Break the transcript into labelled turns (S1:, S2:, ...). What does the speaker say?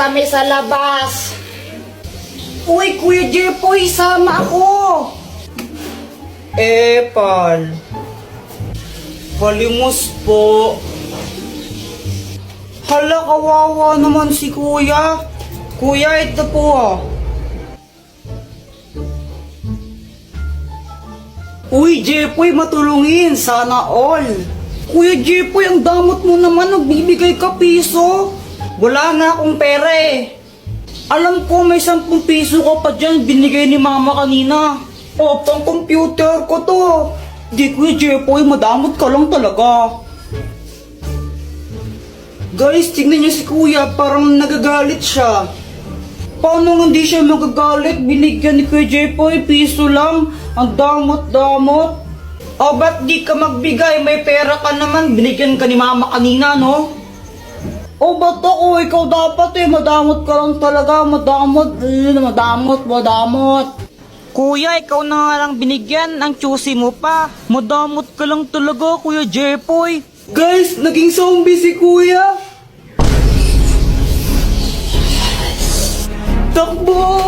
S1: kami sa labas.
S2: Uy, Kuya Jepoy, sama ako! Pal. Palimos po. Hala, kawawa naman si Kuya. Kuya, ito po ah. Uy, Jepoy, matulungin. Sana all. Kuya Jepoy, ang damot mo naman. Nagbibigay ka piso. Wala nga akong pera eh. Alam ko may 10 piso ko pa dyan. Binigay ni mama kanina. O, pang computer ko to. Di, Kuya Jepoy, madamot ka lang talaga. Guys, tingnan niyo si Kuya. Parang nagagalit siya. Paano hindi siya magagalit? Binigyan ni Kuya Jepoy, piso lang. Ang damot-damot. O, ba't di ka magbigay? May pera ka naman. Binigyan ka ni mama kanina, no? O, ba't ako? Ikaw dapat eh. Madamot ka lang talaga. Madamot. Madamot. Kuya, ikaw na nga lang binigyan. Ang choosy mo pa. Madamot ka lang talaga, Kuya Jepoy. Guys, naging zombie si Kuya. Takbo!